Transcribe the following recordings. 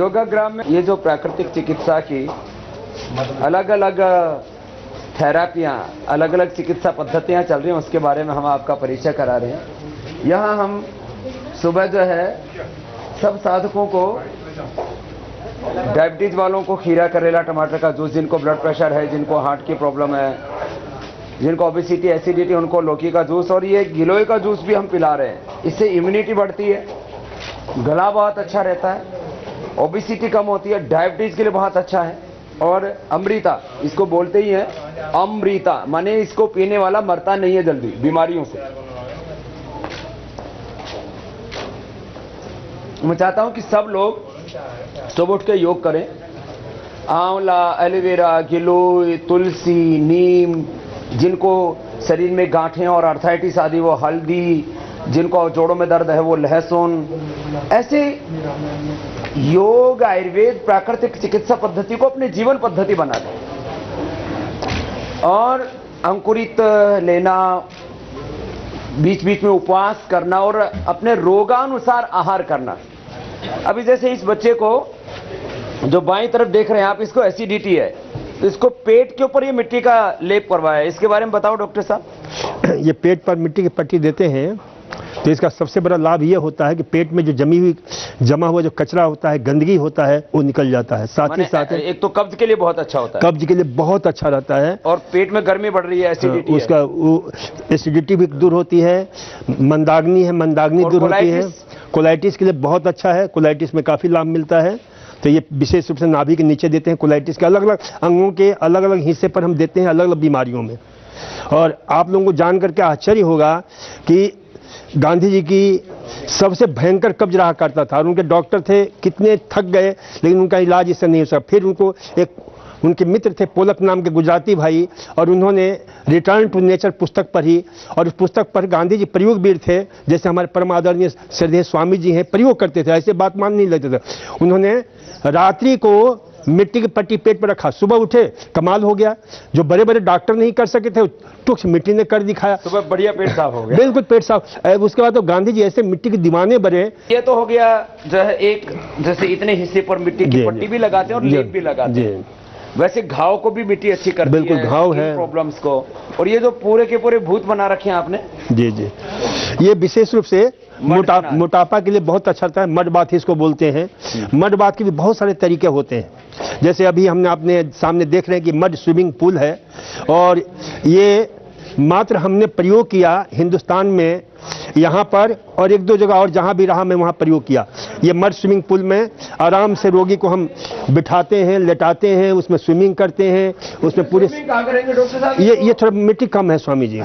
योगाग्राम में ये जो प्राकृतिक चिकित्सा की अलग अलग थेरापियाँ, अलग अलग चिकित्सा पद्धतियाँ चल रही हैं, उसके बारे में हम आपका परिचय करा रहे हैं। यहाँ हम सुबह जो है सब साधकों को, डायबिटीज वालों को खीरा करेला टमाटर का जूस, जिनको ब्लड प्रेशर है, जिनको हार्ट की प्रॉब्लम है, जिनको ओबेसिटी एसिडिटी, उनको लौकी का जूस और ये गिलोय का जूस भी हम पिला रहे हैं। इससे इम्यूनिटी बढ़ती है, गला बहुत अच्छा रहता है, ओबेसिटी कम होती है, डायबिटीज के लिए बहुत अच्छा है। और अमृता, इसको बोलते ही है अमृता, माने इसको पीने वाला मरता नहीं है जल्दी बीमारियों से। मैं चाहता हूं कि सब लोग सुबह उठ के योग करें। आंवला, एलोवेरा, गिलोय, तुलसी, नीम, जिनको शरीर में गांठें और अर्थराइटिस आदि वो हल्दी, जिनको जोड़ों में दर्द है वो लहसुन, ऐसे योग, आयुर्वेद, प्राकृतिक चिकित्सा पद्धति को अपने जीवन पद्धति बना दें। और अंकुरित लेना, बीच बीच में उपवास करना और अपने रोगानुसार आहार करना। अभी जैसे इस बच्चे को जो बाईं तरफ देख रहे हैं आप, इसको एसिडिटी है, तो इसको पेट के ऊपर ये मिट्टी का लेप करवाया है। इसके बारे में बताओ डॉक्टर साहब। ये पेट पर मिट्टी की पट्टी देते हैं तो इसका सबसे बड़ा लाभ ये होता है कि पेट में जो जमा हुआ जो कचरा होता है, गंदगी होता है, वो निकल जाता है। साथ ही साथ एक तो कब्ज के लिए बहुत अच्छा होता है, कब्ज के लिए बहुत अच्छा रहता है। और पेट में गर्मी बढ़ रही है, एसिडिटी उसका एसिडिटी भी दूर होती है, मंदाग्नि दूर होती है। कोलाइटिस के लिए बहुत अच्छा है, कोलाइटिस में काफ़ी लाभ मिलता है। तो ये विशेष रूप से नाभि के नीचे देते हैं। कोलाइटिस के अलग अलग अंगों के अलग अलग हिस्से पर हम देते हैं, अलग अलग बीमारियों में। और आप लोगों को जान करके आश्चर्य होगा कि गांधी जी की सबसे भयंकर कब्ज रहा करता था और उनके डॉक्टर थे, कितने थक गए लेकिन उनका इलाज इससे नहीं हो सका। फिर उनको एक उनके मित्र थे पोलक नाम के गुजराती भाई, और उन्होंने रिटर्न टू नेचर पुस्तक पढ़ी और उस पुस्तक पर गांधी जी प्रयोगवीर थे, जैसे हमारे परम आदरणीय श्रद्धेय स्वामी जी हैं, प्रयोग करते थे, ऐसे बात मान नहीं लेते थे। उन्होंने रात्रि को मिट्टी की पट्टी पेट पर रखा, सुबह उठे, कमाल हो गया। जो बड़े बड़े डॉक्टर नहीं कर सके थे, टुक्स मिट्टी ने कर दिखाया, सुबह बढ़िया पेट साफ हो गया, बिल्कुल पेट साफ। उसके बाद तो गांधी जी ऐसे मिट्टी के दीवाने बने। ये तो हो गया जो है एक, जैसे इतने हिस्से पर मिट्टी की पट्टी भी लगाते हैं और लेप भी लगाते हैं। वैसे घाव को भी मिट्टी अच्छी करती है, बिल्कुल घाव है, प्रॉब्लम्स को। और ये जो पूरे के पूरे भूत बना रखे हैं आपने, जी जी, ये विशेष रूप से मोटापा के लिए बहुत अच्छा रहता है। मड बाथ इसको बोलते हैं। मड बाथ के भी बहुत सारे तरीके होते हैं। जैसे अभी हमने अपने सामने देख रहे हैं कि मड स्विमिंग पूल है, और ये मात्र हमने प्रयोग किया हिंदुस्तान में यहाँ पर, और एक दो जगह और जहाँ भी रहा मैं वहाँ प्रयोग किया। ये मड स्विमिंग पूल में आराम से रोगी को हम बिठाते हैं, लेटाते हैं, उसमें स्विमिंग करते हैं। उसमें पूरे कहाँ करेंगे डॉक्टर साहब? ये थोड़ा मिट्टी कम है स्वामी जी।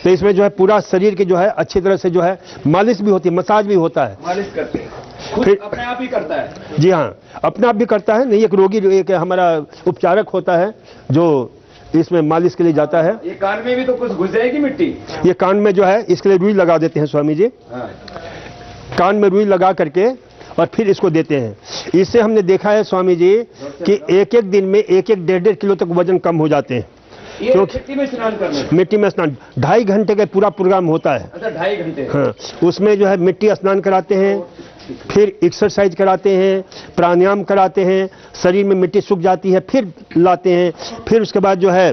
तो इसमें जो है पूरा शरीर के जो है अच्छी तरह से जो है मालिश भी होती है, मसाज भी होता है। मालिश करते हैं, फिर अपने आप ही करता है? जी हाँ, अपने आप भी करता है। नहीं, एक रोगी, एक हमारा उपचारक होता है जो इसमें मालिश के लिए जाता है। ये कान में भी तो कुछ घुस जाएगी मिट्टी? ये कान में जो है इसके लिए रुई लगा देते हैं स्वामी जी। हाँ। कान में रुई लगा करके और फिर इसको देते हैं। इससे हमने देखा है स्वामी जी कि एक एक दिन में 1-1, 1.5 किलो तक वजन कम हो जाते हैं। ये मिट्टी में स्नान करने? मिट्टी में स्नान 2.5 घंटे का पूरा प्रोग्राम होता है। अच्छा, 2.5 घंटे? हाँ, उसमें जो है मिट्टी स्नान कराते हैं, फिर एक्सरसाइज कराते हैं, प्राणायाम कराते हैं, शरीर में मिट्टी सूख जाती है फिर लाते हैं, फिर उसके बाद जो है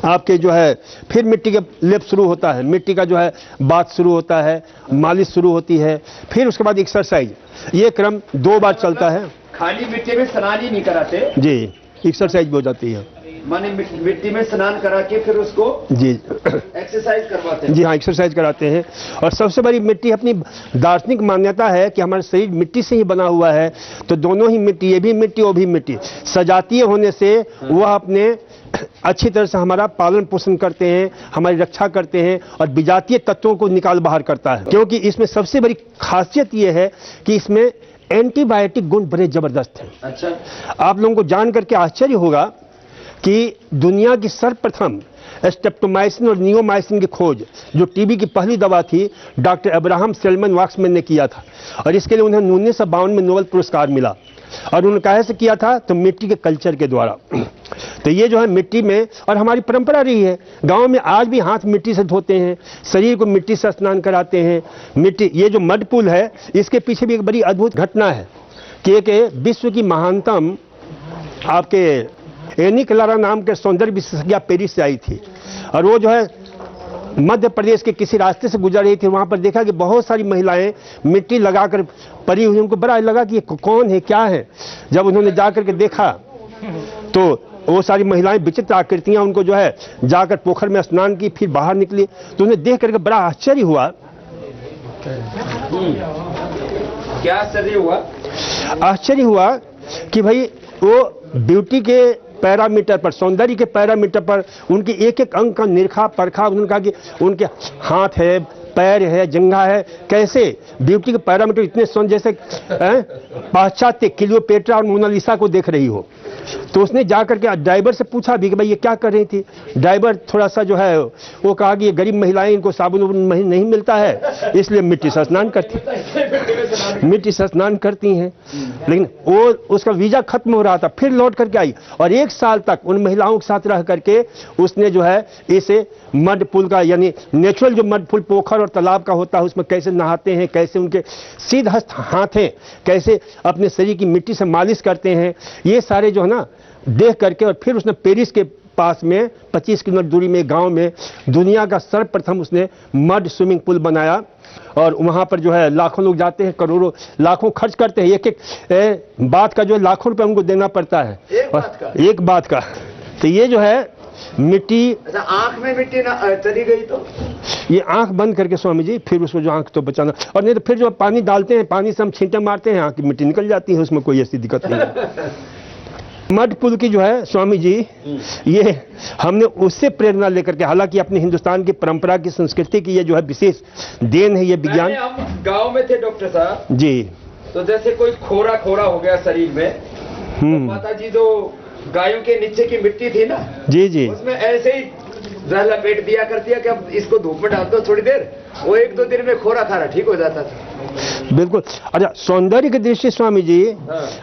आपके जो है फिर मिट्टी के लेप शुरू होता है, मिट्टी का जो है बात शुरू होता है, मालिश शुरू होती है, फिर उसके बाद एक्सरसाइज। ये क्रम 2 बार चलता है। खाली मिट्टी में स्नान ही नहीं कराते जी, एक्सरसाइज भी हो जाती है। माने मिट्टी में स्नान करा के फिर उसको जी एक्सरसाइज करवाते हैं? जी हाँ, एक्सरसाइज कराते हैं। और सबसे बड़ी मिट्टी, अपनी दार्शनिक मान्यता है कि हमारा शरीर मिट्टी से ही बना हुआ है, तो दोनों ही मिट्टी, ये भी मिट्टी वो भी मिट्टी, सजातीय होने से वह अपने अच्छी तरह से हमारा पालन पोषण करते हैं, हमारी रक्षा करते हैं और विजातीय तत्वों को निकाल बाहर करता है। क्योंकि इसमें सबसे बड़ी खासियत यह है कि इसमें एंटीबायोटिक गुण बड़े जबरदस्त हैं। अच्छा, आप लोगों को जान करके आश्चर्य होगा कि दुनिया की सर्वप्रथम स्ट्रेप्टोमाइसिन और नियोमाइसिन की खोज, जो टीबी की पहली दवा थी, डॉक्टर अब्राहम सेलमन वाक्समैन ने किया था, और इसके लिए उन्हें 1952 में नोबेल पुरस्कार मिला। और उन्होंने कैसे किया था, तो मिट्टी के कल्चर के द्वारा। तो ये जो है मिट्टी में, और हमारी परंपरा रही है, गांव में आज भी हाथ मिट्टी से धोते हैं, शरीर को मिट्टी से स्नान कराते हैं। मिट्टी, ये जो मड पुल है, इसके पीछे भी एक बड़ी अद्भुत घटना है कि एक विश्व की महानतम आपके एनी क्लारा नाम के सौंदर्य विशेषज्ञ पेरिस से आई थी, और वो जो है मध्य प्रदेश के किसी रास्ते से गुजर रही थी। वहां पर देखा कि बहुत सारी महिलाएं मिट्टी लगाकर पड़ी हुई, उनको बड़ा लगा कि ये कौन है, क्या है। जब उन्होंने जाकर के देखा तो वो सारी महिलाएं विचित्र आकृतियां, उनको जो है जाकर पोखर में स्नान की, फिर बाहर निकली। तो उन्हें देख करके बड़ा आश्चर्य हुआ। क्या आश्चर्य हुआ? आश्चर्य हुआ कि भाई वो ब्यूटी के पैरामीटर पर, सौंदर्य के पैरामीटर पर उनके एक एक अंग का निरखा परखा। उन्होंने कहा कि उनके हाथ है, पैर है, जंघा है, कैसे ब्यूटी के पैरामीटर इतने सौंदर्य, जैसे पाश्चात्य क्लियोपेट्रा और मोनालिसा को देख रही हो। तो उसने जाकर के ड्राइवर से पूछा भी कि भाई ये क्या कर रही थी। ड्राइवर थोड़ा सा जो है वो कहा कि ये गरीब महिलाएं, इनको साबुन नहीं मिलता है, इसलिए मिट्टी से स्नान करती हैं। लेकिन वो उसका वीजा खत्म हो रहा था, फिर लौट करके आई और 1 साल तक उन महिलाओं के साथ रह करके उसने जो है इसे मड पुल का, यानी नेचुरल जो मड पुल पोखर और तालाब का होता है, उसमें कैसे नहाते हैं, कैसे उनके सीधहस्त हाथ हैं, कैसे अपने शरीर की मिट्टी से मालिश करते हैं, ये सारे जो है ना देख करके। और फिर उसने पेरिस के पास में 25 किलोमीटर दूरी में गांव में दुनिया का सर्वप्रथम उसने मड स्विमिंग पूल बनाया। और वहां पर जो है लाखों लोग जाते हैं, करोड़ों लाखों खर्च करते हैं, एक एक बात का जो लाखों रुपए उनको देना पड़ता है, एक बात का। तो ये जो है मिट्टी, अच्छा, आंख में मिट्टी ना चली गई तो ये आंख बंद करके स्वामी जी, फिर उसको जो आंख तो बचाना, और नहीं तो फिर जो पानी डालते हैं, पानी से हम छींटे मारते हैं, आंख की मिट्टी निकल जाती है, उसमें कोई ऐसी दिक्कत नहीं है। मड पुल की जो है स्वामी जी, ये हमने उससे प्रेरणा लेकर के, हालांकि अपने हिंदुस्तान की परंपरा की संस्कृति की ये जो है विशेष देन है ये विज्ञान। हम गांव में थे डॉक्टर साहब जी, तो जैसे कोई खोरा खोरा हो गया शरीर में, तो माता जी जो गायों के नीचे की मिट्टी थी ना, जी जी, उसमें ऐसे ही लपेट दिया करती है कि अब इसको धूप में डाल दो थोड़ी देर, वो 1-2 दिन में खोरा खारा ठीक हो जाता था। बिल्कुल। अच्छा, सौंदर्य की दृष्टि स्वामी जी,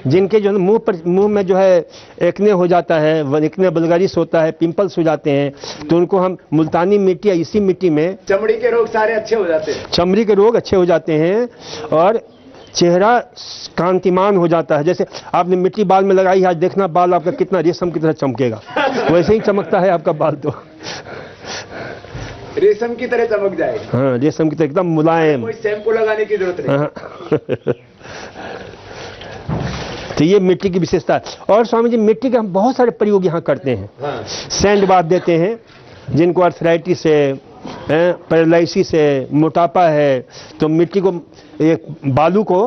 जिनके जो मुंह में जो है एक्ने हो जाता है, एक्ने बलगरिस होता है, पिंपल्स हो जाते हैं, तो उनको हम मुल्तानी मिट्टी या इसी मिट्टी में चमड़ी के रोग सारे अच्छे हो जाते हैं, चमड़ी के रोग अच्छे हो जाते हैं और चेहरा कांतिमान हो जाता है। जैसे आपने मिट्टी बाल में लगाई, आज देखना बाल आपका कितना रेशम की तरह चमकेगा, वैसे ही चमकता है आपका बाल, तो रेशम की तरह चमक जाएगा। हाँ, रेशम की तरह एकदम मुलायम, कोई शैम्पू लगाने की जरूरत नहीं। तो ये मिट्टी की विशेषता है। और स्वामी जी, मिट्टी के हम बहुत सारे प्रयोग यहाँ करते हैं। हाँ। सैंड बाथ देते हैं, जिनको अर्थराइटिस है, पैरालिसिस है, मोटापा है, तो मिट्टी को, एक बालू को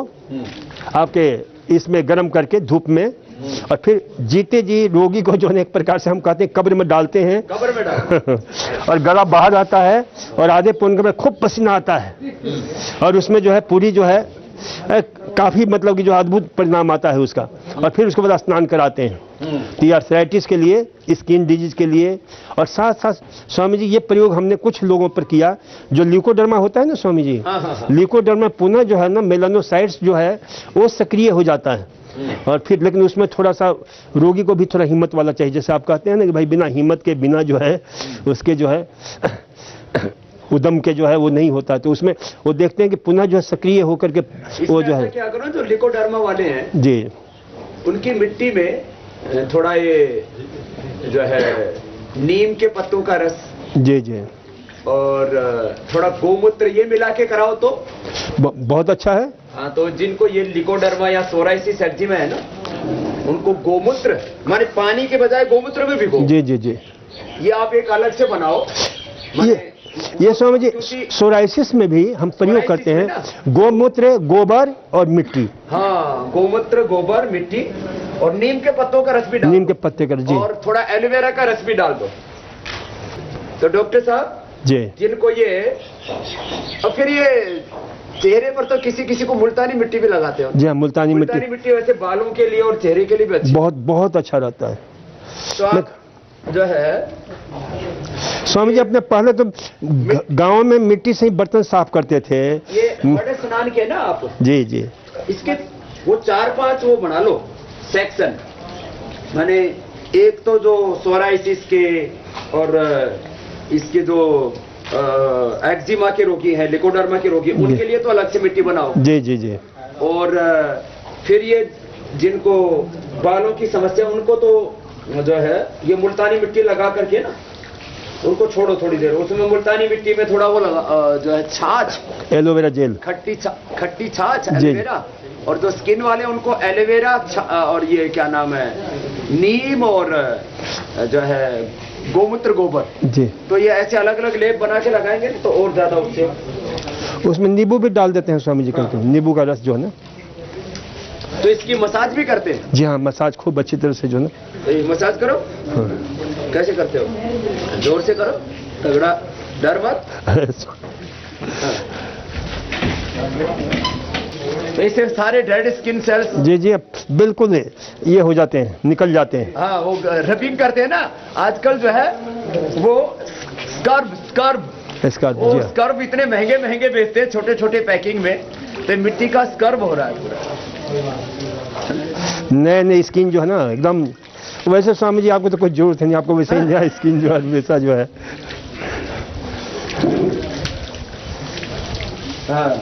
आपके इसमें गर्म करके धूप में, और फिर जीते जी रोगी को जो है एक प्रकार से हम कहते हैं कब्र में डालते हैं, कब्र में डालते और गला बाहर आता है और आधे पौन में खूब पसीना आता है, और उसमें जो है पूरी जो है काफी मतलब कि जो अद्भुत परिणाम आता है उसका। और फिर उसके बाद स्नान कराते हैं, तो आर्थराइटिस के लिए, स्किन डिजीज के लिए। और साथ साथ स्वामी जी, ये प्रयोग हमने कुछ लोगों पर किया, जो ल्यूकोडर्मा होता है ना स्वामी जी, ल्यूकोडर्मा पुनः जो है ना मेलानोसाइट्स जो है वो सक्रिय हो जाता है। और फिर लेकिन उसमें थोड़ा सा रोगी को भी थोड़ा हिम्मत वाला चाहिए, जैसे आप कहते हैं ना कि भाई बिना हिम्मत के, बिना जो है उसके जो है उदम के जो है वो नहीं होता, तो उसमें वो देखते हैं कि पुनः जो है सक्रिय होकर के वो जो है। क्या करो, जो लिकोडर्मा वाले हैं जी, उनकी मिट्टी में थोड़ा ये जो है नीम के पत्तों का रस, जी जी, और थोड़ा गोमूत्र ये मिला के कराओ तो बहुत अच्छा है। हाँ, तो जिनको ये लिकोडर्मा या सोराइसिस एक्जिमा है ना, उनको गोमूत्र माने पानी के बजाय गोमूत्र में भिगो। जी जी जी, ये आप एक अलग से बनाओ। ये स्वामी जी, सोराइसिस में भी हम प्रयोग करते हैं गोमूत्र, गोबर और मिट्टी। हाँ, गोमूत्र, गोबर, मिट्टी और नीम के पत्तों का रस भी डाल, नीम के पत्ते का, जी, और थोड़ा एलोवेरा का रस भी डाल दो। तो डॉक्टर साहब जी, जिनको ये, और फिर ये चेहरे पर तो किसी किसी को मुल्तानी मिट्टी भी लगाते हो। जी हाँ, मुल्तानी मिट्टी वैसे बालों के लिए और चेहरे के लिए भी अच्छी, बहुत अच्छा रहता है। तो आप जो है स्वामी जी, अपने पहले तो गांव में मिट्टी से ही बर्तन साफ करते थे। ये बड़े स्नान के ना आप, जी जी, इसके वो 4-5 वो बना लो, सेक्शन, माने एक तो जो सोराइसिस के और इसके जो एक्जिमा के रोगी हैं, लिकोडर्मा के रोगी, उनके लिए तो अलग से मिट्टी बनाओ। जी जी जी। और फिर ये जिनको बालों की समस्या, उनको तो जो है ये मुल्तानी मिट्टी लगा करके ना उनको छोड़ो थोड़ी देर, उसमें मुल्तानी मिट्टी में थोड़ा वो लगा जो है छाछ, एलोवेरा जेल, खट्टी छाछ एलोवेरा, और जो स्किन वाले उनको एलोवेरा और ये क्या नाम है, नीम और जो है गोमूत्र गोबर जी। तो ये ऐसे अलग अलग लेप बना के लगाएंगे तो और ज्यादा उससे। उसमें नींबू भी डाल देते हैं स्वामी जी करके, नींबू का रस जो है ना। तो इसकी मसाज भी करते हैं? जी हाँ, मसाज खूब अच्छी तरह से जो है ना। तो मसाज करो। हाँ। कैसे करते हो? जोर से करो, तगड़ा, डर मत। तो इससे सारे डेड स्किन सेल्स जी जी बिल्कुल ये हो जाते हैं, निकल जाते हैं। हाँ, वो रबिंग करते हैं ना आजकल जो है, वो स्कर्ब इतने महंगे महंगे बेचते हैं छोटे छोटे पैकिंग में, तो मिट्टी का स्कर्ब हो रहा है पूरा। नए नए स्किन जो है ना एकदम। वैसे स्वामी जी आपको तो कोई जरूरत नहीं, आपको वैसे ही स्किन जो है वैसा जो है। हाँ।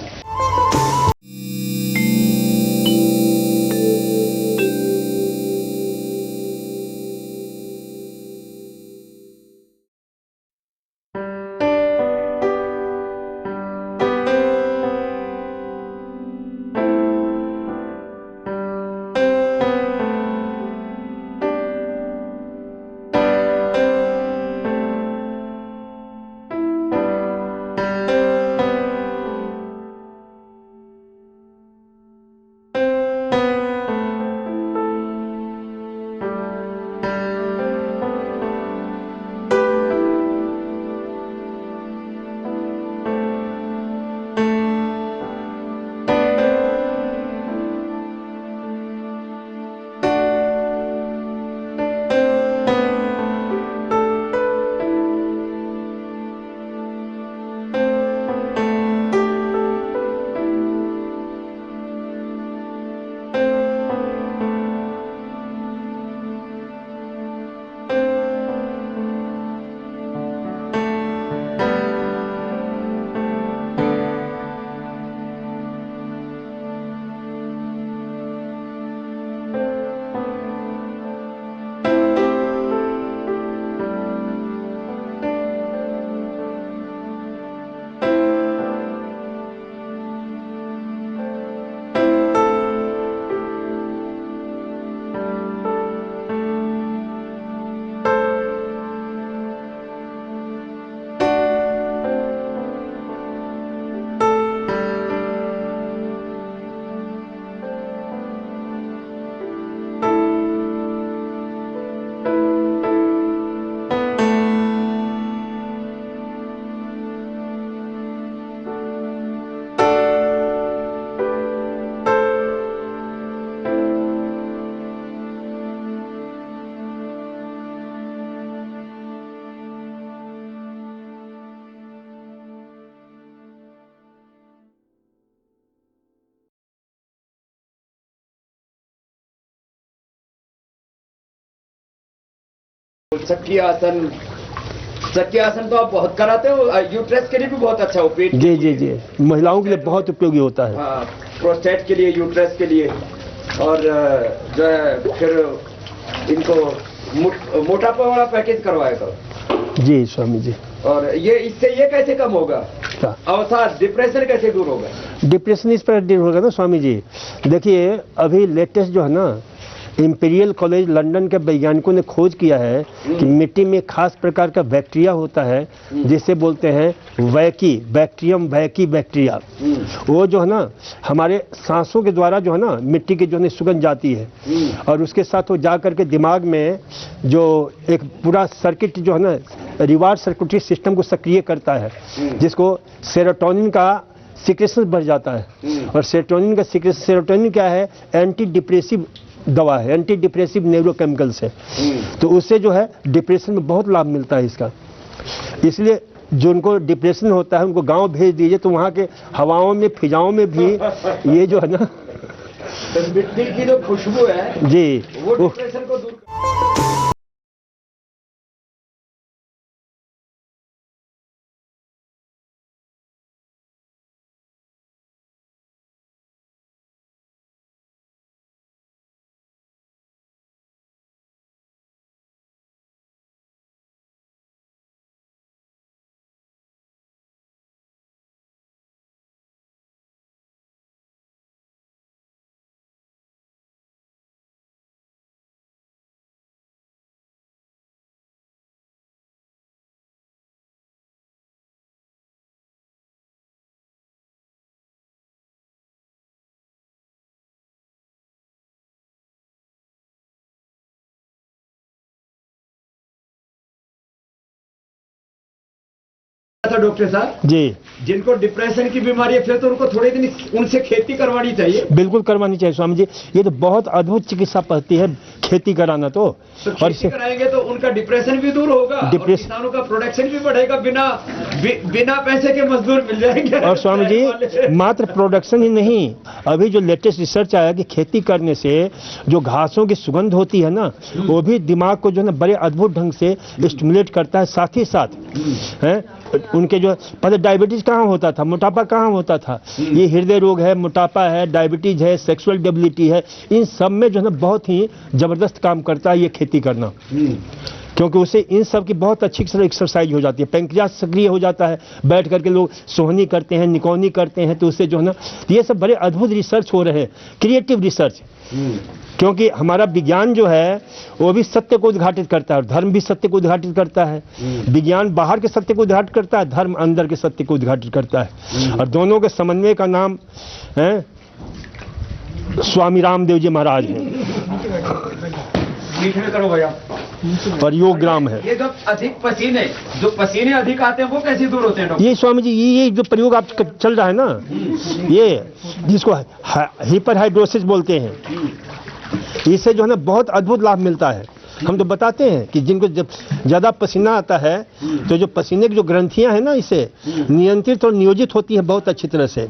चक्की आसन तो आप बहुत कराते हो, यूट्रस के लिए भी बहुत अच्छा हो, पेट। जी जी जी, महिलाओं के लिए बहुत उपयोगी होता है। हाँ, प्रोस्टेट के लिए, यूट्रस के लिए, और जो है फिर इनको मोटापा वाला पैकेज करवाया करो। जी स्वामी जी। और ये इससे ये कैसे कम होगा? अवसाद, डिप्रेशन कैसे दूर होगा? डिप्रेशन इस पर दूर होगा ना स्वामी जी। देखिए अभी लेटेस्ट जो है ना, इंपीरियल कॉलेज लंदन के वैज्ञानिकों ने खोज किया है कि मिट्टी में खास प्रकार का बैक्टीरिया होता है जिसे बोलते हैं वैकी, बैक्टीरियम वैकी बैक्टीरिया। वो जो है ना हमारे सांसों के द्वारा जो है ना मिट्टी की जो है सुगंध जाती है, और उसके साथ वो जा करके दिमाग में जो एक पूरा सर्किट जो है ना रिवार्ड सर्किटरी सिस्टम को सक्रिय करता है, जिसको सेरोटोनिन का सीक्रेशन बढ़ जाता है। और सेरोटोनिन का सीक्रेशन, सेरोटोनिन क्या है? एंटी डिप्रेसिव दवा है, एंटी डिप्रेसिव न्यूरोकेमिकल्स है। तो उससे जो है डिप्रेशन में बहुत लाभ मिलता है इसका। इसलिए जो उनको डिप्रेशन होता है उनको गांव भेज दीजिए, तो वहाँ के हवाओं में फिजाओं में भी ये जो है ना तो मिट्टी की जो खुशबू है जी वो डिप्रेशन को दूर था डॉक्टर साहब जी जिनको डिप्रेशन की बीमारी है फिर तो उनको थोड़े दिन उनसे खेती करवानी चाहिए। बिल्कुल करवानी चाहिए स्वामी जी, ये तो बहुत अद्भुत चिकित्सा पद्धति है खेती कराना। तो और खेती कराएंगे तो उनका डिप्रेशन भी दूर होगा और किसानों का प्रोडक्शन भी बढ़ेगा, बिना पैसे के मजदूर मिल जाएंगे। और स्वामी जी मात्र प्रोडक्शन ही नहीं, अभी जो लेटेस्ट रिसर्च आया कि खेती करने से जो घासों की सुगंध होती है ना, वो भी दिमाग को जो है ना बड़े अद्भुत ढंग से स्टिमुलेट करता है। साथ ही साथ है उनके जो पहले डायबिटीज कहाँ होता था, मोटापा कहाँ होता था, ये हृदय रोग है, मोटापा है, डायबिटीज है, सेक्सुअल डेबिलिटी है, इन सब में जो है ना बहुत ही जबरदस्त काम करता है ये खेती करना। क्योंकि उससे इन सब की बहुत अच्छी एक्सरसाइज हो जाती है, पैंक्रियास सक्रिय हो जाता है, बैठ करके लोग सोहनी करते हैं, निकौनी करते हैं, तो उससे जो है ना ये सब बड़े अद्भुत रिसर्च हो रहे हैं, क्रिएटिव रिसर्च। क्योंकि हमारा विज्ञान जो है वो भी सत्य को उद्घाटित करता है और धर्म भी सत्य को उद्घाटित करता है। विज्ञान बाहर के सत्य को उद्घाटित करता है, धर्म अंदर के सत्य को उद्घाटित करता है, और दोनों के समन्वय का नाम है स्वामी रामदेव जी महाराज है करो भैया और योग ग्राम है। ये जो पसीने अधिक आते हैं वो कैसे दूर होते हैं डॉक्टर? ये स्वामी जी ये जो प्रयोग आप चल रहा है ना, ये जिसको हाइपरहाइड्रोसिस बोलते हैं, इससे जो है ना बहुत अद्भुत लाभ मिलता है। हम तो बताते हैं कि जिनको जब ज्यादा पसीना आता है तो जो पसीने की जो ग्रंथियां हैं ना, इसे नियंत्रित और नियोजित होती है बहुत अच्छी तरह से।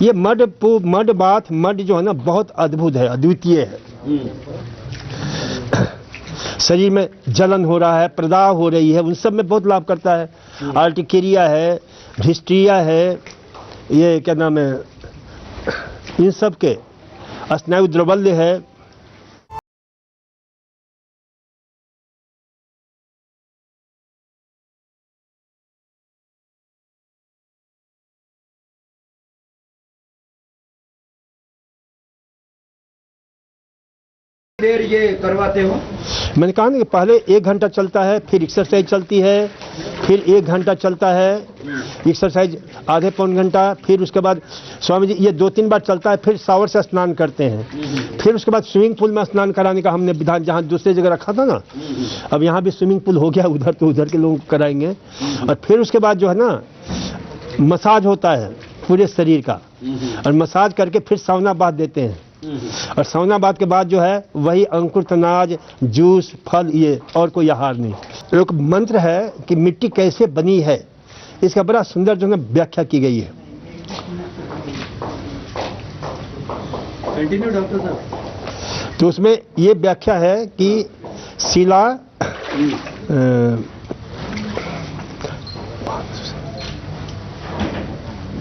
ये मड बाथ मड जो है ना बहुत अद्भुत है, अद्वितीय है। शरीर में जलन हो रहा है, प्रदाह हो रही है, उन सब में बहुत लाभ करता है। आर्टिकेरिया है, हिस्ट्रिया है, ये क्या नाम है, इन सब के स्नायु द्रवल्य है। देर ये करवाते हो? मैंने कहा ना कि पहले 1 घंटा चलता है, फिर एक्सरसाइज चलती है, फिर 1 घंटा चलता है एक्सरसाइज, आधे पौन घंटा, फिर उसके बाद स्वामी जी ये 2-3 बार चलता है, फिर शावर से स्नान करते हैं, फिर उसके बाद स्विमिंग पूल में स्नान कराने का हमने विधान जहाँ दूसरे जगह रखा था ना, अब यहाँ भी स्विमिंग पूल हो गया, उधर तो उधर के लोग कराएंगे। और फिर उसके बाद जो है ना मसाज होता है पूरे शरीर का, और मसाज करके फिर सावना बाथ देते हैं, और सावना बाथ के बाद जो है वही अंकुरित अनाज, जूस, फल, ये और कोई आहार नहीं। एक मंत्र है कि मिट्टी कैसे बनी है, इसका बड़ा सुंदर जो है व्याख्या की गई है। कंटिन्यू डॉक्टर साहब। तो उसमें ये व्याख्या है कि शिला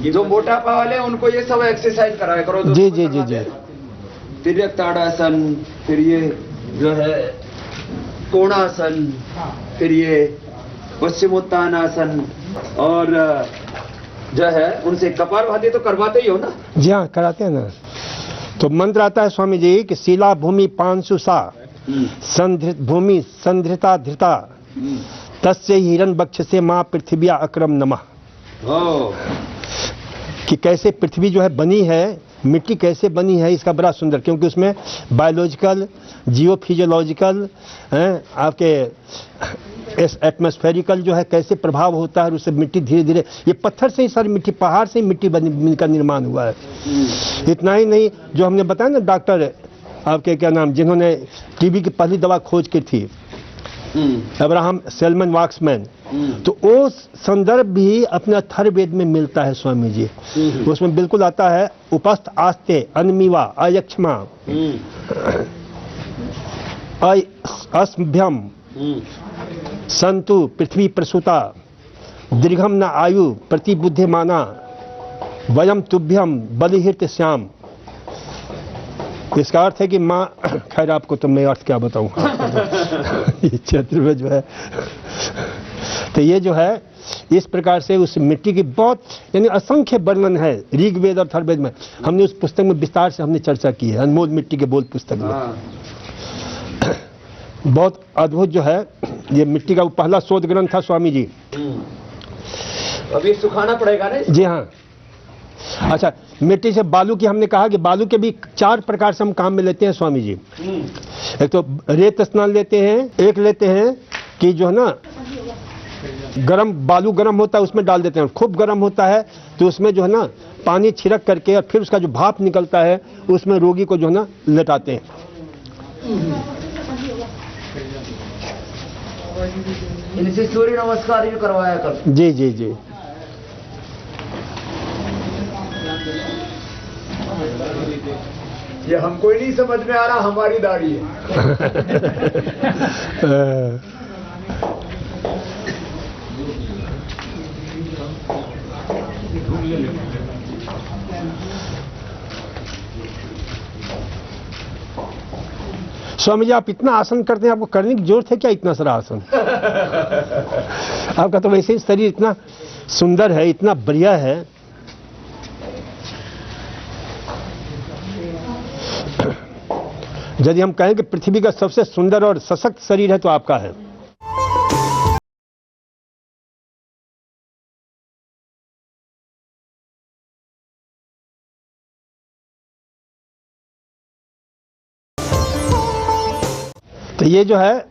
जो मोटापा वाले हैं उनको ये सब एक्सरसाइज कराया करो। जी जी जी जी। तिर्यक ताड़ासन, फिर ये जो है कोणासन, फिर ये पश्चिमोत्तानासन, और जो है उनसे कपालभाति तो करवाते ही हो ना? जी हाँ कराते हैं ना। तो मंत्र आता है स्वामी जी कि शिला भूमि पांशुषा संधृत भूमि संधृता धृता तस्य हिरण बक्ष से माँ पृथ्व्या अक्रम नमः। कि कैसे पृथ्वी जो है बनी है, मिट्टी कैसे बनी है, इसका बड़ा सुंदर, क्योंकि उसमें बायोलॉजिकल, जियोफिजियोलॉजिकल, आपके एटमॉस्फेरिकल जो है कैसे प्रभाव होता है, और उससे मिट्टी धीरे धीरे, ये पत्थर से ही सारी मिट्टी, पहाड़ से ही मिट्टी का निर्माण हुआ है। इतना ही नहीं, जो हमने बताया ना डॉक्टर आपके क्या नाम, जिन्होंने टीबी की पहली दवा खोज की थी, अब्राहम सेलमन वाक्समैन, तो वो संदर्भ भी अपने अथर्ववेद में मिलता है स्वामी जी। उसमें बिल्कुल आता है, उपस्थ आस्ते अनमिवा अयक्षमा अस्भ्यम संतु पृथ्वी प्रसूता दीर्घम न आयु प्रतिबुद्धिमाना वयम तुभ्यम बलिहित श्याम। इसका अर्थ है कि माँ, खैर आपको तो मैं अर्थ क्या बताऊं चतुर्भुज जो है। तो ये जो है इस प्रकार से उस मिट्टी की बहुत यानी असंख्य वर्णन है ऋग्वेद और अथर्ववेद में। हमने उस पुस्तक में विस्तार से हमने चर्चा की है, अनमोल मिट्टी के बोल पुस्तक में। बहुत अद्भुत जो है ये मिट्टी का पहला शोध ग्रंथ था स्वामी जी। अभी सुखाना पड़ेगा ना? जी हाँ। अच्छा, मिट्टी से बालू की हमने कहा कि बालू के भी 4 प्रकार से हम काम में लेते हैं स्वामी जी। एक तो रेत स्नान लेते हैं, एक लेते हैं कि जो है ना गरम बालू गरम होता है उसमें डाल देते हैं, खूब गरम होता है तो उसमें जो है ना पानी छिड़क करके और फिर उसका जो भाप निकलता है उसमें रोगी को जो है ना लेटाते हैं। इनसे सूर्य नमस्कार भी करवाया कर। जी जी जी। ये हमको ही नहीं समझ में आ रहा, हमारी दाढ़ी है। स्वामी जी आप इतना आसन करते हैं, आपको करने की जरूरत है क्या इतना सारा आसन? आपका तो वैसे ही शरीर इतना सुंदर है, इतना बढ़िया है। यदि हम कहें कि पृथ्वी का सबसे सुंदर और सशक्त शरीर है तो आपका है। तो ये जो है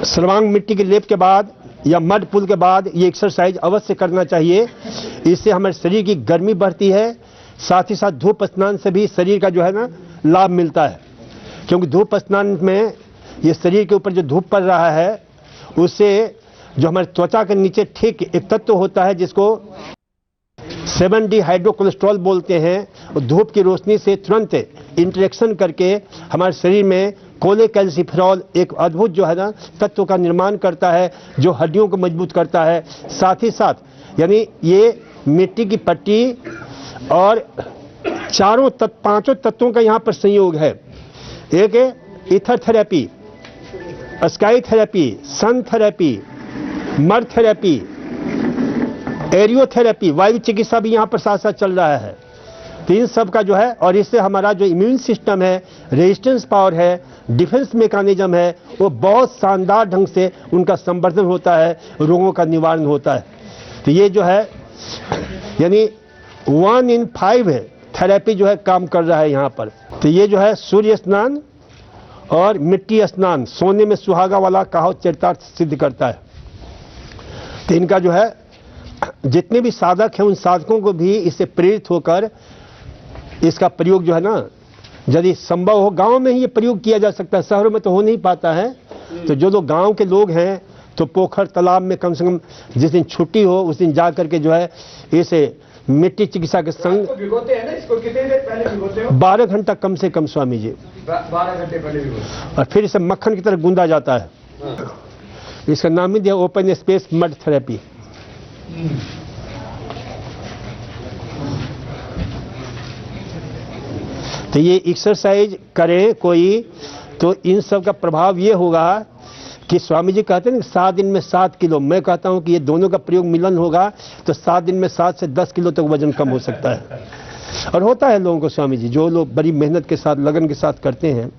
सर्वांग मिट्टी के लेप के बाद या मड पुल के बाद ये एक्सरसाइज अवश्य करना चाहिए। इससे हमारे शरीर की गर्मी बढ़ती है, साथ ही साथ धूप स्नान से भी शरीर का जो है ना लाभ मिलता है, क्योंकि धूप स्नान में ये शरीर के ऊपर जो धूप पड़ रहा है उससे जो हमारे त्वचा के नीचे ठीक एक तत्व होता है जिसको 7D हाइड्रोकोलेस्ट्रॉल बोलते हैं, और धूप की रोशनी से तुरंत इंटरेक्शन करके हमारे शरीर में कोलेकैल्सिफेरॉल एक अद्भुत जो है ना तत्व का निर्माण करता है जो हड्डियों को मजबूत करता है। साथ ही साथ यानी ये मिट्टी की पट्टी और पांचों तत्वों का यहाँ पर संयोग है। एक है ईथर थेरेपी, स्काई थेरेपी, सन थेरेपी, मर थेरेपी, एरियोथेरेपी, वायु चिकित्सा भी यहाँ पर साथ साथ चल रहा है। तो इन सब का जो है, और इससे हमारा जो इम्यून सिस्टम है, रेजिस्टेंस पावर है, डिफेंस मैकेनिज्म है, वो बहुत शानदार ढंग से उनका संवर्धन होता है, रोगों का निवारण होता है। तो ये जो है यानी 1 in 5 है थेरेपी जो है काम कर रहा है यहाँ पर। तो ये जो है सूर्य स्नान और मिट्टी स्नान सोने में सुहागा वाला कहावत चरितार्थ सिद्ध करता है। तो इनका जो है जितने भी साधक हैं उन साधकों को भी इससे प्रेरित होकर इसका प्रयोग जो है ना यदि संभव हो गांव में ही ये प्रयोग किया जा सकता है, शहरों में तो हो नहीं पाता है। तो जो लोग गांव के लोग हैं तो पोखर तालाब में कम से कम जिस दिन छुट्टी हो उस दिन जा करके जो है इसे मिट्टी चिकित्सा के संग भिगोते हैं ना इसको, कितनी देर पहले भिगोते हो? 12 घंटा कम से कम स्वामी जी, 12 घंटे पहले भिगोते, और फिर इसे मक्खन की तरह गूंदा जाता है। इसका नाम ही दिया ओपन स्पेस मड थेरेपी। तो ये एक्सरसाइज करें कोई तो इन सब का प्रभाव ये होगा कि स्वामी जी कहते हैं ना 7 दिन में 7 किलो, मैं कहता हूं कि ये दोनों का प्रयोग मिलन होगा तो 7 दिन में 7 से 10 किलो तक वजन कम हो सकता है। और होता है लोगों को स्वामी जी, जो लोग बड़ी मेहनत के साथ लगन के साथ करते हैं।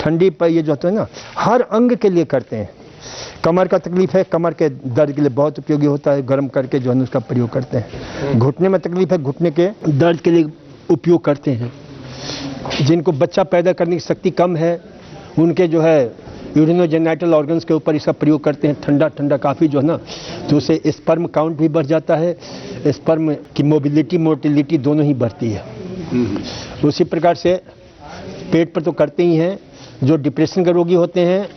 ठंडी पर ये जो होता है ना, हर अंग के लिए करते हैं। कमर का तकलीफ है, कमर के दर्द के लिए बहुत उपयोगी होता है, गर्म करके जो है उसका प्रयोग करते हैं। घुटने में तकलीफ है, घुटने के दर्द के लिए उपयोग करते हैं। जिनको बच्चा पैदा करने की शक्ति कम है, उनके जो है यूरिनोजेनिटल ऑर्गन्स के ऊपर इसका प्रयोग करते हैं। ठंडा ठंडा काफ़ी जो है ना, तो उससे स्पर्म काउंट भी बढ़ जाता है, स्पर्म की मोबिलिटी मोटिलिटी दोनों ही बढ़ती है। उसी प्रकार से पेट पर तो करते ही हैं। जो डिप्रेशन के रोगी होते हैं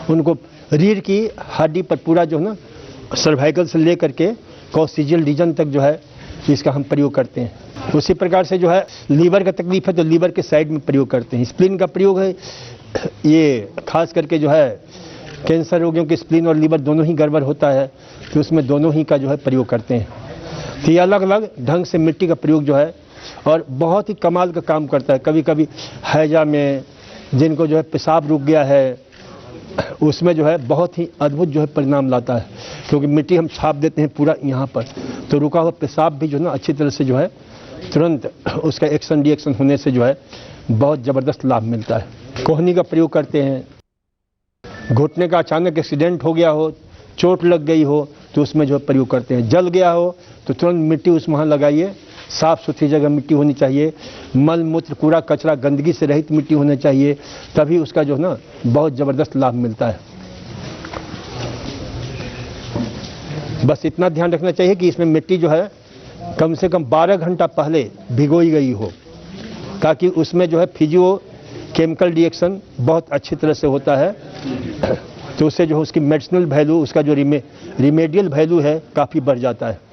उनको रीढ़ की हड्डी पर पूरा जो है ना, सर्वाइकल से लेकर के कॉक्सिजियल रीजन तक जो है इसका हम प्रयोग करते हैं। उसी प्रकार से जो है लीवर का तकलीफ है तो लीवर के साइड में प्रयोग करते हैं। स्प्लीन का प्रयोग है, ये खास करके जो है कैंसर रोगियों के स्प्लीन और लीवर दोनों ही गड़बड़ होता है, तो उसमें दोनों ही का जो है प्रयोग करते हैं। तो ये अलग अलग ढंग से मिट्टी का प्रयोग जो है और बहुत ही कमाल का काम करता है। कभी कभी हैजा में जिनको जो है पेशाब रुक गया है, उसमें जो है बहुत ही अद्भुत जो है परिणाम लाता है, क्योंकि मिट्टी हम छाप देते हैं पूरा यहाँ पर, तो रुका हुआ पेशाब भी जो है ना अच्छी तरह से जो है तुरंत उसका एक्शन रिएक्शन होने से जो है बहुत ज़बरदस्त लाभ मिलता है। कोहनी का प्रयोग करते हैं। घुटने का अचानक एक्सीडेंट हो गया हो, चोट लग गई हो, तो उसमें जो है प्रयोग करते हैं। जल गया हो तो तुरंत मिट्टी उस वहाँ लगाइए। साफ़ सुथरी जगह मिट्टी होनी चाहिए, मल मूत्र कूड़ा कचरा गंदगी से रहित मिट्टी होनी चाहिए, तभी उसका जो है ना बहुत ज़बरदस्त लाभ मिलता है। बस इतना ध्यान रखना चाहिए कि इसमें मिट्टी जो है कम से कम 12 घंटा पहले भिगोई गई हो, ताकि उसमें जो है फिजियो केमिकल रिएक्शन बहुत अच्छी तरह से होता है, तो उससे जो है उसकी मेडिसिनल वैल्यू, उसका जो रिमेडियल वैल्यू है काफ़ी बढ़ जाता है।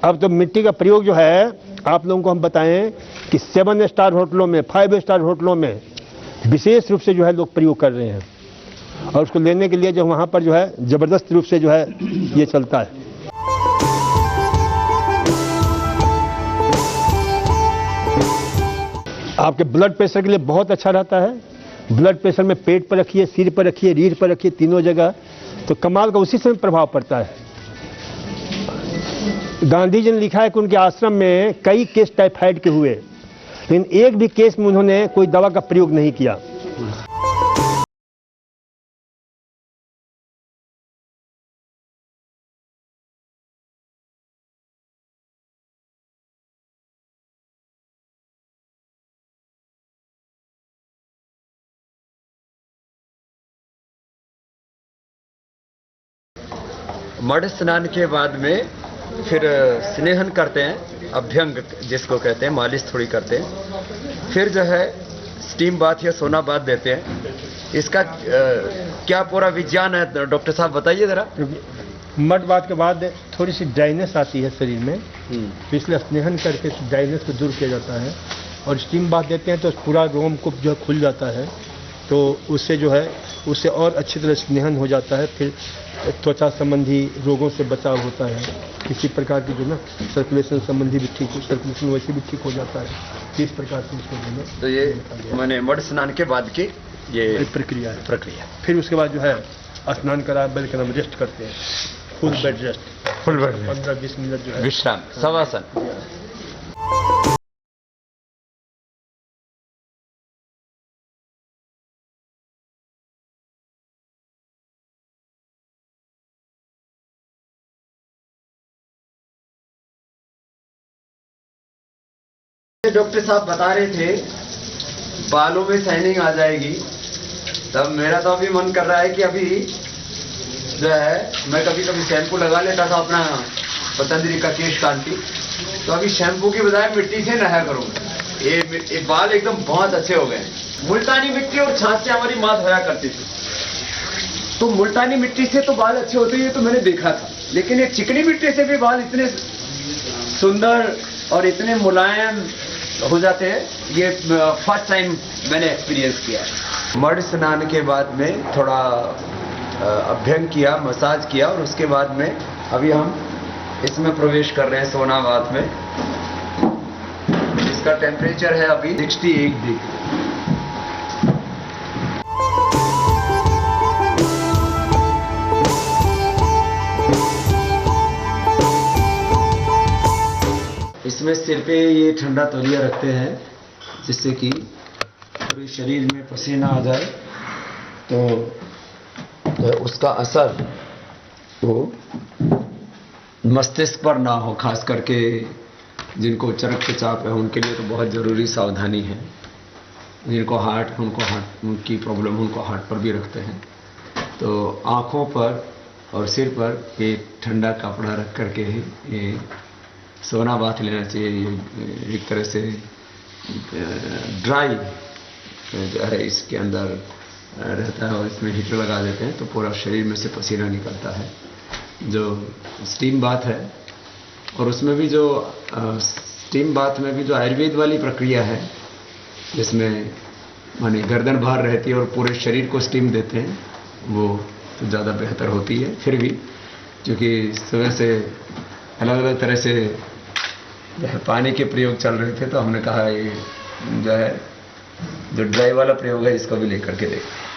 अब तो मिट्टी का प्रयोग जो है आप लोगों को हम बताएं कि 7 स्टार होटलों में, 5 स्टार होटलों में विशेष रूप से जो है लोग प्रयोग कर रहे हैं, और उसको लेने के लिए जो वहाँ पर जो है ज़बरदस्त रूप से जो है ये चलता है। आपके ब्लड प्रेशर के लिए बहुत अच्छा रहता है। ब्लड प्रेशर में पेट पर रखिए, सिर पर रखिए, रीढ़ पर रखिए, तीनों जगह, तो कमाल का उसी से प्रभाव पड़ता है। गांधी जी ने लिखा है कि उनके आश्रम में कई केस टाइफाइड के हुए, लेकिन एक भी केस में उन्होंने कोई दवा का प्रयोग नहीं किया। मड स्नान के बाद में फिर स्नेहन करते हैं, अभ्यंग जिसको कहते हैं, मालिश थोड़ी करते हैं, फिर जो है स्टीम बाथ या सोना बाथ देते हैं। इसका क्या पूरा विज्ञान है डॉक्टर साहब, बताइए जरा। मड बाथ के बाद थोड़ी सी ड्राइनेस आती है शरीर में, तो इसलिए स्नेहन करके ड्राइनेस को दूर किया जाता है। और स्टीम बाथ देते हैं तो पूरा रोमकूप जो है खुल जाता है, तो उससे जो है उससे और अच्छी तरह स्नेहन हो जाता है। फिर त्वचा संबंधी रोगों से बचाव होता है, किसी प्रकार की जो ना सर्कुलेशन संबंधी भी ठीक, सर्कुलेशन वैसे भी ठीक हो जाता है। इस प्रकार से इसको जो है, तो ये मैंने मड स्नान के बाद की ये प्रक्रिया है। फिर उसके बाद जो है स्नान करा बल्कि हम रेस्ट करते हैं, फुल बेड रेस्ट, 15-20 मिनट जो है विश्राम, शवासन। डॉक्टर साहब बता रहे थे बालों में शाइनिंग आ जाएगी, तब मेरा तो अभी मन कर रहा है कि अभी जो है मैं कभी कभी शैम्पू लगा लेता था अपना पतंजलि का केश कांति, तो अभी शैम्पू की बजाय मिट्टी से नहाया करूंगा। ये बाल एकदम बहुत अच्छे हो गए। मुल्तानी मिट्टी और छाछ से हमारी माँ धोया करती थी, तो मुल्तानी मिट्टी से तो बाल अच्छे होते हैं, तो मैंने देखा था, लेकिन ये चिकनी मिट्टी से भी बाल इतने सुंदर और इतने मुलायम हो जाते हैं, ये फर्स्ट टाइम मैंने एक्सपीरियंस किया है। मड स्नान के बाद में थोड़ा अभ्यंग किया, मसाज किया, और उसके बाद में अभी हम इसमें प्रवेश कर रहे हैं सोना बाथ में। इसका टेम्परेचर है अभी 61 डिग्री। इसमें सिर पे ये ठंडा तौलिया रखते हैं जिससे कि पूरे शरीर में पसीना आ जाए, तो उसका असर वो मस्तिष्क पर ना हो। खास करके जिनको उच्च रक्तचाप है उनके लिए तो बहुत ज़रूरी सावधानी है। जिनको हार्ट उनकी प्रॉब्लम, उनको हार्ट पर भी रखते हैं। तो आँखों पर और सिर पर ये ठंडा कपड़ा रख करके ये सोना बाथ लेना चाहिए। ये एक तरह से ड्राई जो है इसके अंदर रहता है और इसमें हीटर लगा देते हैं तो पूरा शरीर में से पसीना निकलता है। जो स्टीम बाथ है, और उसमें भी जो स्टीम बाथ में भी जो आयुर्वेद वाली प्रक्रिया है जिसमें माने गर्दन बाहर रहती है और पूरे शरीर को स्टीम देते हैं, वो तो ज़्यादा बेहतर होती है। फिर भी क्योंकि सुबह से अलग अलग तरह से जो है पानी के प्रयोग चल रहे थे तो हमने कहा ये जो है जो ड्राई वाला प्रयोग है इसको भी लेकर के देखें।